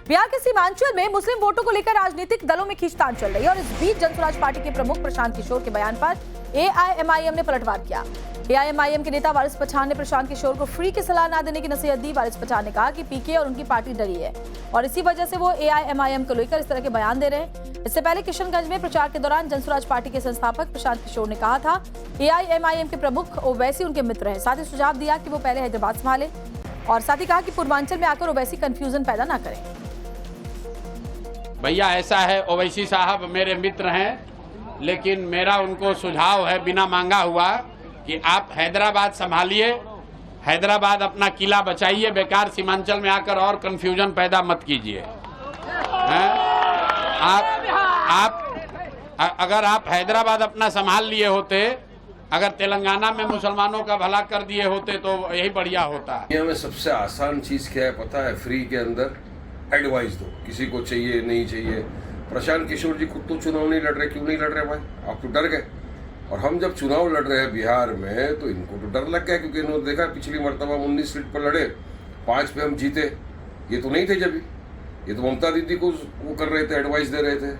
बिहार के सीमांचल में मुस्लिम वोटों को लेकर राजनीतिक दलों में खींचतान चल रही है और इस बीच जनसुराज पार्टी के प्रमुख प्रशांत किशोर के बयान पर एआईएमआईएम ने पलटवार किया। एआईएमआईएम के नेता वारिस पठान ने प्रशांत किशोर को फ्री की सलाह न देने की नसीहत दी। वारिस पठान ने कहा कि पीके और उनकी पार्टी डरी है और इसी वजह से वो एआईएमआईएम को लेकर इस तरह के बयान दे रहे हैं। इससे पहले किशनगंज में प्रचार के दौरान जनसुराज पार्टी के संस्थापक प्रशांत किशोर ने कहा था एआईएमआईएम के प्रमुख ओवैसी उनके मित्र हैं। साथ ही सुझाव दिया कि वो पहले हैदराबाद संभाले और साथ ही कहा कि पूर्वांचल में आकर ओवैसी कंफ्यूजन पैदा न करें। भैया ऐसा है, ओवैसी साहब मेरे मित्र हैं, लेकिन मेरा उनको सुझाव है बिना मांगा हुआ कि आप हैदराबाद संभालिए, हैदराबाद अपना किला बचाइए, बेकार सीमांचल में आकर और कंफ्यूजन पैदा मत कीजिए। अगर आप हैदराबाद अपना संभाल लिए होते, अगर तेलंगाना में मुसलमानों का भला कर दिए होते तो यही बढ़िया होता। दुनिया में सबसे आसान चीज क्या है पता है? फ्री के अंदर एडवाइस दो, किसी को चाहिए नहीं चाहिए। प्रशांत किशोर जी खुद तो चुनाव नहीं लड़ रहे, क्यों नहीं लड़ रहे भाई? आप तो डर गए। और हम जब चुनाव लड़ रहे हैं बिहार में तो इनको तो डर लग गया, क्योंकि इन्होंने देखा पिछली मरतबा 19 सीट पर लड़े, 5 पे हम जीते। ये तो नहीं थे जब, ये तो ममता दीदी को वो कर रहे थे, एडवाइस दे रहे थे,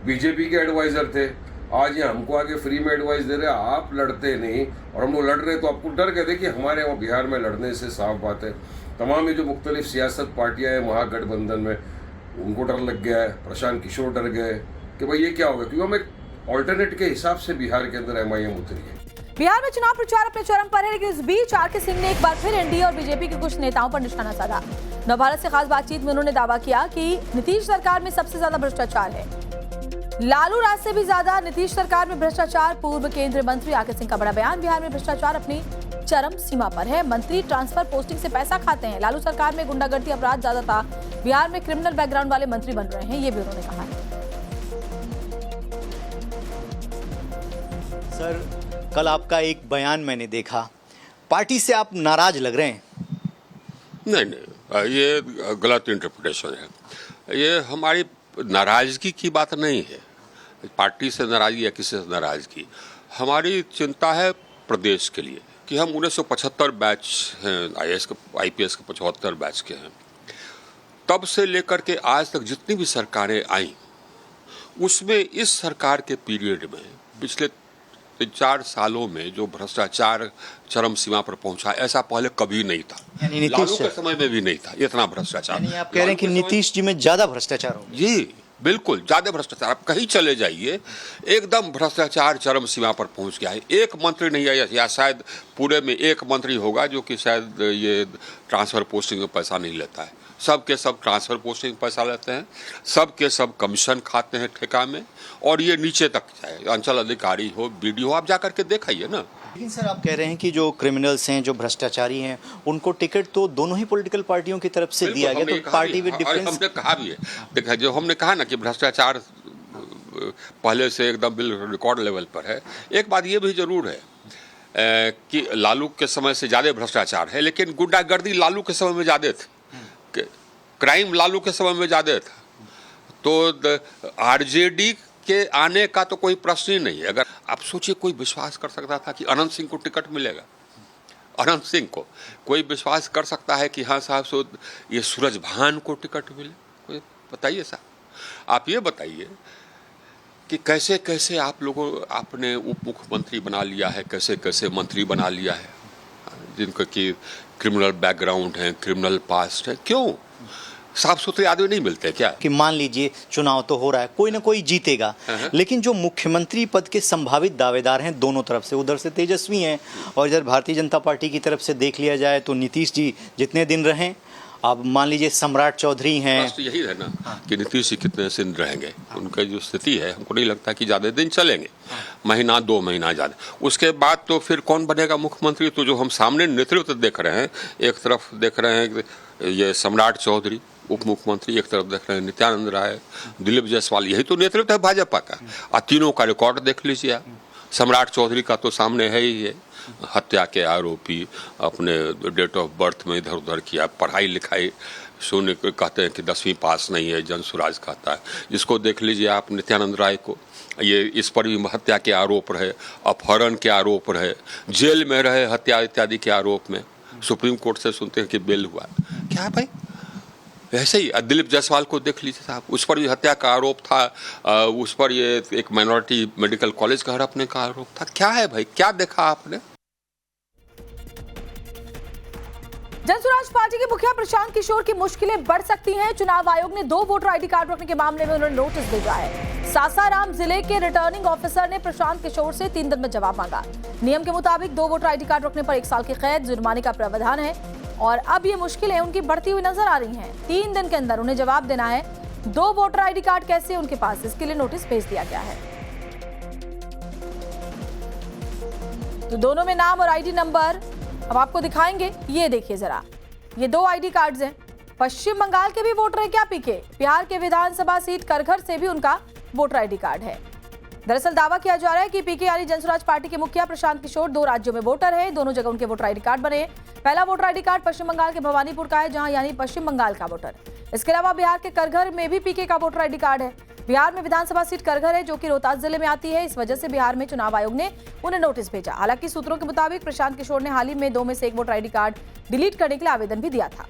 बीजेपी के एडवाइजर थे। आज ये हमको आगे फ्री में एडवाइस दे रहे हैं, आप लड़ते नहीं और हम लोग लड़ रहे, तो आपको डर गए। देखिए हमारे वहाँ बिहार में लड़ने से साफ बात है, तमाम ये जो मुख्तलिफ सियासत पार्टियां हैं महागठबंधन में, उनको डर लग गया है। प्रशांत किशोर डर गए कि भाई ये क्या होगा, क्योंकि हम एक ऑल्टरनेट के हिसाब से बिहार के अंदर एमआईएम उतरी है। बिहार में चुनाव प्रचार अपने चरम पर है, लेकिन इस बीच आर के सिंह ने एक बार फिर एनडीए और बीजेपी के कुछ नेताओं पर निशाना साधा। नवभारत से खास बातचीत में उन्होंने दावा किया कि नीतीश सरकार में सबसे ज्यादा भ्रष्टाचार है, लालू राज से भी ज्यादा नीतीश सरकार में भ्रष्टाचार। पूर्व केंद्रीय मंत्री आर के सिंह का बड़ा बयान, बिहार में भ्रष्टाचार अपनी चरम सीमा पर है, मंत्री ट्रांसफर पोस्टिंग से पैसा खाते हैं, लालू सरकार में गुंडागर्दी अपराध ज्यादा था, बिहार में क्रिमिनल बैकग्राउंड वाले मंत्री बन रहे हैं, ये भी उन्होंने कहा है। सर, कल आपका एक बयान मैंने देखा, पार्टी से आप नाराज लग रहे हैं। नहीं, ये गलत इंटरप्रिटेशन है। ये हमारी नाराजगी की बात नहीं है, पार्टी से नाराजगी या किसी से नाराजगी। हमारी चिंता है प्रदेश के लिए कि हम 1975 बैच हैं, आईपीएस के 75 बैच के हैं। तब से लेकर के आज तक जितनी भी सरकारें आई, उसमें इस सरकार के पीरियड में पिछले 4 सालों में जो भ्रष्टाचार चरम सीमा पर पहुंचा, ऐसा पहले कभी नहीं था। लालू के समय में भी नहीं था इतना भ्रष्टाचार। आप कह रहे हैं कि नीतीश जी में ज्यादा भ्रष्टाचार हो? जी बिल्कुल, ज्यादा भ्रष्टाचार। आप कहीं चले जाइए, एकदम भ्रष्टाचार चरम सीमा पर पहुंच गया है। एक मंत्री नहीं है, या शायद पूरे में एक मंत्री होगा जो कि शायद ये ट्रांसफर पोस्टिंग में पैसा नहीं लेता है। सब के सब ट्रांसफर पोस्टिंग में पैसा लेते हैं, सब के सब कमीशन खाते हैं ठेका में, और ये नीचे तक जाए, अंचल अधिकारी हो, बीडीओ, आप जाकर के देखाइए ना। लेकिन सर, आप कह रहे हैं कि जो क्रिमिनल्स हैं, जो भ्रष्टाचारी हैं, उनको टिकट तो दोनों ही पॉलिटिकल पार्टियों की तरफ से दिया गया, तो पार्टी विद डिफरेंस। हमने कहा भी है, देखा जो हमने कहा ना कि भ्रष्टाचार पहले से एकदम बिल्कुल रिकॉर्ड लेवल पर है। एक बात ये भी जरूर है कि लालू के समय से ज्यादा भ्रष्टाचार है, लेकिन गुंडागर्दी लालू के समय में ज्यादा थी, क्राइम लालू के समय में ज्यादा था। तो आरजेडी के आने का तो कोई प्रश्न ही नहीं है। अगर आप सोचिए, कोई विश्वास कर सकता था कि अनंत सिंह को टिकट मिलेगा? अनंत सिंह को कोई विश्वास कर सकता है कि हाँ साहब, सो ये सूरज भान को टिकट मिले? कोई बताइए साहब। आप ये बताइए कि कैसे कैसे आप लोगों आपने उप मुख्यमंत्री बना लिया है, कैसे कैसे मंत्री बना लिया है, जिनका कि क्रिमिनल बैकग्राउंड है, क्रिमिनल पास्ट है। क्यों? साफ सुथरे आदमी नहीं मिलते क्या? कि मान लीजिए चुनाव तो हो रहा है, कोई ना कोई जीतेगा, लेकिन जो मुख्यमंत्री पद के संभावित दावेदार हैं दोनों तरफ से, उधर से तेजस्वी हैं और इधर भारतीय जनता पार्टी की तरफ से देख लिया जाए तो नीतीश जी जितने दिन रहें, अब मान लीजिए सम्राट चौधरी हैं। तो यही है ना कि नीतीश जी कितने दिन रहेंगे, उनका जो स्थिति है हमको नहीं लगता कि ज़्यादा दिन चलेंगे, महीना 2 महीना ज़्यादा। उसके बाद तो फिर कौन बनेगा मुख्यमंत्री? तो जो हम सामने नेतृत्व देख रहे हैं, एक तरफ देख रहे हैं ये सम्राट चौधरी उप मुख्यमंत्री, एक तरफ देख रहे हैं नित्यानंद राय, दिलीप जायसवाल, यही तो नेतृत्व है भाजपा का। और तीनों का रिकॉर्ड देख लीजिए आप। सम्राट चौधरी का तो सामने है ही है, हत्या के आरोपी, अपने डेट ऑफ बर्थ में इधर उधर किया, पढ़ाई लिखाई शून्य, कहते हैं कि 10वीं पास नहीं है, जनसुराज कहता है। इसको देख लीजिए आप नित्यानंद राय को, ये इस पर भी हत्या के आरोप रहे, अपहरण के आरोप रहे, जेल में रहे हत्या इत्यादि के आरोप में, सुप्रीम कोर्ट से सुनते हैं कि बेल हुआ। क्या है भाई, ऐसे ही दिलीप जायसवाल को देख लीजिए साहब, उस पर भी हत्या का आरोप था, उस पर ये एक माइनॉरिटी मेडिकल कॉलेज का हड़पने का आरोप था। क्या है भाई, क्या देखा आपने? जनसुराज पार्टी के मुखिया प्रशांत किशोर की मुश्किलें बढ़ सकती हैं। चुनाव आयोग ने 2 वोटर आईडी कार्ड रखने के मामले में उन्होंने नोटिस भेजा है। सासाराम जिले के रिटर्निंग ऑफिसर ने प्रशांत किशोर से 3 दिन में जवाब मांगा। नियम के मुताबिक 2 वोटर आईडी कार्ड रखने पर 1 साल की कैद, जुर्माने का प्रावधान है और अब ये मुश्किलें उनकी बढ़ती हुई नजर आ रही हैं। 3 दिन के अंदर उन्हें जवाब देना है। 2 वोटर आईडी कार्ड कैसे उनके पास, इसके लिए नोटिस भेज दिया गया है। तो दोनों में नाम और आईडी नंबर अब आपको दिखाएंगे। ये देखिए जरा, ये 2 आईडी कार्ड्स हैं। पश्चिम बंगाल के भी वोटर है क्या पीके? बिहार के विधानसभा सीट करघर से भी उनका वोटर आईडी कार्ड है। दरअसल दावा किया जा रहा है कि पीके यानी जनसुराज पार्टी के मुखिया प्रशांत किशोर 2 राज्यों में वोटर है। दोनों जगह उनके वोटर आईडी कार्ड बने हैं। पहला वोटर आईडी कार्ड पश्चिम बंगाल के भवानीपुर का है, जहां यानी पश्चिम बंगाल का वोटर। इसके अलावा बिहार के करघर में भी पीके का वोटर आईडी कार्ड है। बिहार में विधानसभा सीट करघर है, जो कि रोहतास जिले में आती है। इस वजह से बिहार में चुनाव आयोग ने उन्हें नोटिस भेजा। हालांकि सूत्रों के मुताबिक प्रशांत किशोर ने हाल ही में 2 में से 1 वोटर आईडी कार्ड डिलीट करने के लिए आवेदन भी दिया था।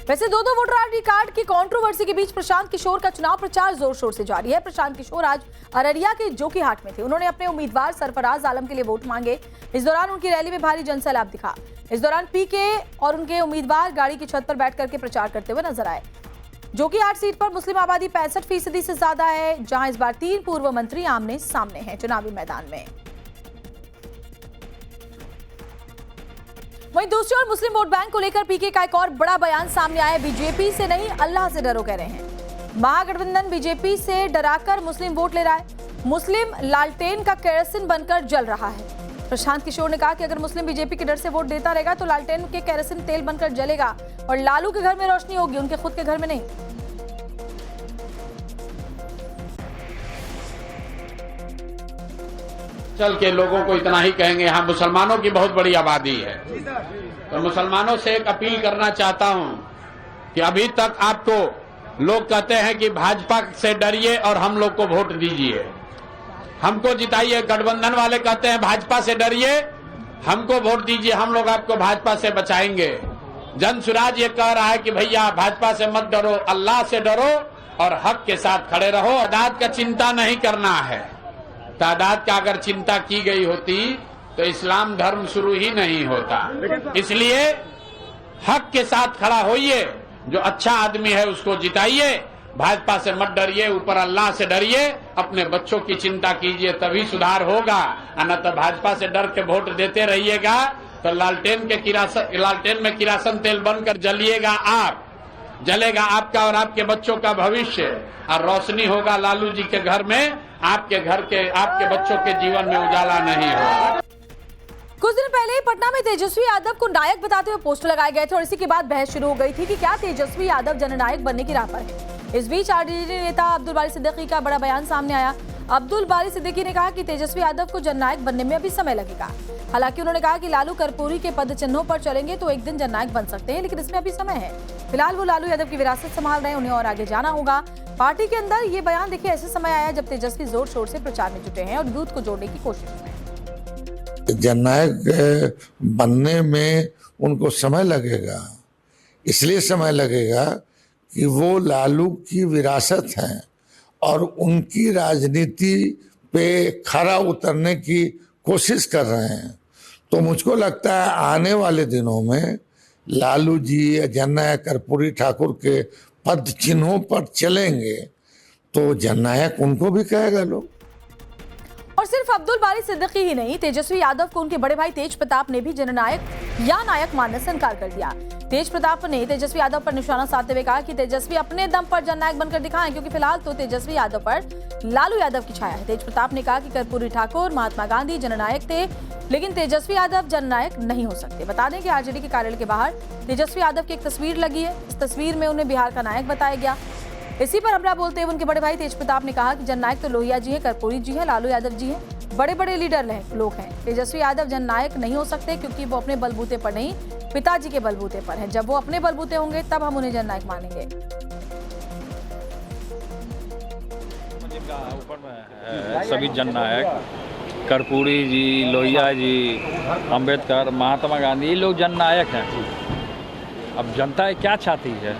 वैसे 2 वोटर आईडी कार्ड की कंट्रोवर्सी के बीच प्रशांत किशोर का चुनाव प्रचार जोर शोर से जारी है। प्रशांत किशोर आज अररिया के जोकीहाट में थे। उन्होंने अपने उम्मीदवार सरफराज आलम के लिए वोट मांगे। इस दौरान उनकी रैली में भारी जनसैलाब दिखा। इस दौरान पीके और उनके उम्मीदवार गाड़ी की छत पर बैठ करके प्रचार करते हुए नजर आए। जोकीहाट सीट पर मुस्लिम आबादी 65% से ज्यादा है, जहां इस बार 3 पूर्व मंत्री आमने सामने हैं चुनावी मैदान में। वहीं दूसरी ओर मुस्लिम वोट बैंक को लेकर पीके का एक और बड़ा बयान सामने आया। बीजेपी से नहीं, अल्लाह से डरो कह रहे हैं। महागठबंधन बीजेपी से डराकर मुस्लिम वोट ले रहा है। मुस्लिम लालटेन का केरोसिन बनकर जल रहा है। प्रशांत किशोर ने कहा कि अगर मुस्लिम बीजेपी के डर से वोट देता रहेगा तो लालटेन के केरोसिन तेल बनकर जलेगा और लालू के घर में रोशनी होगी, उनके खुद के घर में नहीं। चल के लोगों को इतना ही कहेंगे, यहाँ मुसलमानों की बहुत बड़ी आबादी है। तो मुसलमानों से एक अपील करना चाहता हूं कि अभी तक आपको लोग कहते हैं कि भाजपा से डरिए और हम लोग को वोट दीजिए, हमको जिताइए। गठबंधन वाले कहते हैं भाजपा से डरिए, हमको वोट दीजिए, हम लोग आपको भाजपा से बचाएंगे। जनसुराज ये कह रहा है कि भैया भाजपा से मत डरो, अल्लाह से डरो और हक के साथ खड़े रहो। तादाद का चिंता नहीं करना है। तादाद का अगर चिंता की गई होती तो इस्लाम धर्म शुरू ही नहीं होता। इसलिए हक के साथ खड़ा होइए, जो अच्छा आदमी है उसको जिताइए, भाजपा से मत डरिए, ऊपर अल्लाह से डरिए, अपने बच्चों की चिंता कीजिए, तभी सुधार होगा। न तो भाजपा से डर के वोट देते रहिएगा तो लालटेन में किरासन तेल बनकर जलिएगा आप, जलेगा आपका और आपके बच्चों का भविष्य, और रोशनी होगा लालू जी के घर में, आपके घर के, आपके बच्चों के जीवन में उजाला नहीं होगा। कुछ दिन पहले ही पटना में तेजस्वी यादव को नायक बताते हुए पोस्टर लगाए गए थे और इसी के बाद बहस शुरू हो गई थी कि क्या तेजस्वी यादव जननायक बनने की राह पर है। इस बीच आरजेडी नेता अब्दुल बारी सिद्दीकी का बड़ा बयान सामने आया। अब्दुल बारी सिद्दीकी ने कहा कि तेजस्वी यादव को जननायक बनने में अभी समय लगेगा। हालांकि उन्होंने कहा कि लालू कर्पूरी के पद चिन्हों पर चलेंगे तो एक दिन जननायक बन सकते हैं, लेकिन इसमें अभी समय है। फिलहाल वो लालू यादव की विरासत संभाल रहे हैं, उन्हें और आगे जाना होगा। पार्टी के अंदर ये बयान देखिए ऐसे समय आया जब तेजस्वी जोर शोर से प्रचार में जुटे हैं और यूथ को जोड़ने की कोशिश में। जननायक बनने में उनको समय लगेगा, इसलिए समय लगेगा कि वो लालू की विरासत है और उनकी राजनीति पे खरा उतरने की कोशिश कर रहे हैं। तो मुझको लगता है आने वाले दिनों में लालू जी जननायक कर्पूरी ठाकुर के पद चिन्हों पर चलेंगे तो जननायक उनको भी कहेगा लोग। और सिर्फ अब्दुल बारी सिद्दीकी ही नहीं, तेजस्वी यादव को उनके बड़े भाई तेज प्रताप ने भी जननायक या नायक मानने से इनकार कर दिया। तेज प्रताप ने तेजस्वी यादव पर निशाना साधते हुए कहा कि तेजस्वी अपने दम पर जननायक बनकर दिखाएं, क्योंकि फिलहाल तो तेजस्वी यादव पर लालू यादव की छाया है। तेज प्रताप ने कहा कि कर्पूरी ठाकुर, महात्मा गांधी जननायक थे, लेकिन तेजस्वी यादव जननायक नहीं हो सकते। बता दें कि आरजेडी के कार्यालय के बाहर तेजस्वी यादव की एक तस्वीर लगी है। इस तस्वीर में उन्हें बिहार का नायक बताया गया। इसी पर हमला बोलते हुए उनके बड़े भाई तेज प्रताप ने कहा कि जननायक तो लोहिया जी हैं, कर्पूरी जी हैं, लालू यादव जी हैं, बड़े बड़े लीडर लोग हैं। तेजस्वी यादव जननायक नहीं हो सकते क्योंकि वो अपने बलबूते पर नहीं, पिताजी के बलबूते पर हैं। जब वो अपने बलबूते होंगे तब हम उन्हें जननायक मानेंगे। ऊपर में सभी जननायक कर्पूरी जी, लोहिया जी, अंबेडकर, महात्मा गांधी, ये लोग जननायक हैं। अब जनता क्या चाहती है?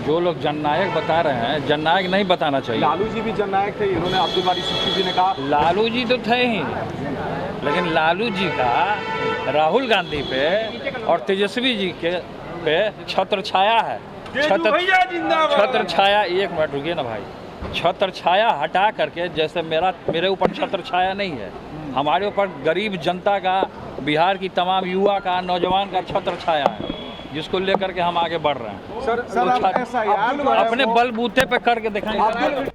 जो लोग जननायक बता रहे हैं, जननायक नहीं बताना चाहिए। लालू जी भी जननायक थे, इन्होंने अब्दुल बारी सिद्दीकी जी ने कहा। लालू जी तो थे ही, लेकिन लालू जी का राहुल गांधी पे और तेजस्वी जी के पे छत्र छाया है। छत्र छाया, एक मिनट रुकिए ना भाई, छत्र छाया हटा करके, जैसे मेरे ऊपर छत्र छाया नहीं है, हमारे ऊपर गरीब जनता का, बिहार की तमाम युवा का, नौजवान का छत्र छाया है, जिसको लेकर के हम आगे बढ़ रहे हैं। सर अपने बलबूते पे करके दिखाएंगे।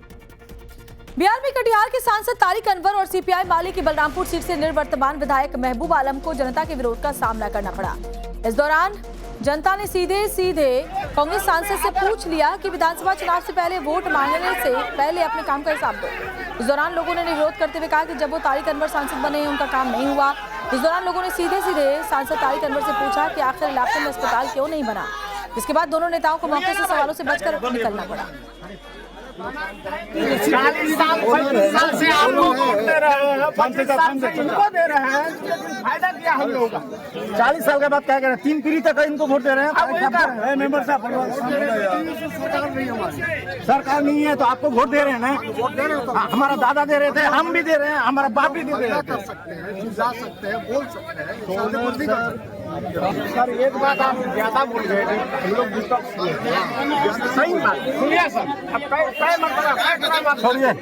बिहार में कटिहार के सांसद तारिक अनवर और सीपीआई माले की बलरामपुर सीट से निवर्तमान विधायक महबूब आलम को जनता के विरोध का सामना करना पड़ा। इस दौरान जनता ने सीधे कांग्रेस सांसद से पूछ लिया कि विधानसभा चुनाव से पहले वोट मांगने से पहले अपने काम का हिसाब दो। इस दौरान लोगों ने विरोध करते हुए कहा कि जब वो तारिक अनवर सांसद बने उनका काम नहीं हुआ। इस दौरान लोगों ने सीधे सांसद तारिक अनवर से पूछा कि आखिर इलाके में अस्पताल क्यों नहीं बना। इसके बाद दोनों नेताओं को मौके से सवालों से बचकर निकलना पड़ा। 40 साल से आप लोग दे रहे हैं, 25 साल से इनको दे रहे हैं, फायदा क्या हम लोगों का? 40 साल के बाद क्या कह रहे हैं? 3 पीढ़ी तक इनको वोट दे रहे हैं। मेंबर साहब, सरकार नहीं है तो आपको वोट दे रहे हैं ना? हमारा दादा दे रहे थे, हम भी दे रहे हैं, हमारा बाप भी दे रहे हैं। जा सकते हैं, बोल सकते हैं। सर एक बात आप ज्यादा बोल रहे हैं, हम लोग सही बात सुनिए सर। अब छोड़िए,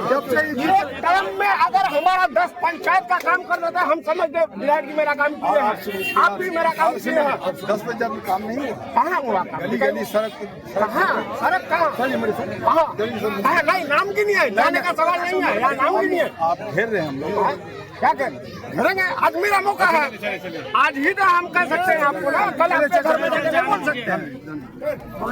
जब से एक टर्म में अगर हमारा 10 पंचायत का काम कर देता, हम समझते विराट जी मेरा काम किए हैं, आप भी मेरा काम किए हैं। 10 पंचायत में काम नहीं हुआ, कहाँ हुआ? सड़क सड़क कहाँ? नहीं, नाम की नहीं है, जाने का सवाल नहीं है, यहाँ नाम की नहीं है। आप घेर रहे हैं हम लोग, क्या करेंगे? आज मेरा मौका है, आज ही तो हम कह सकते हैं आपको ना, कल आपके घर में जाके बोल सकते हैं।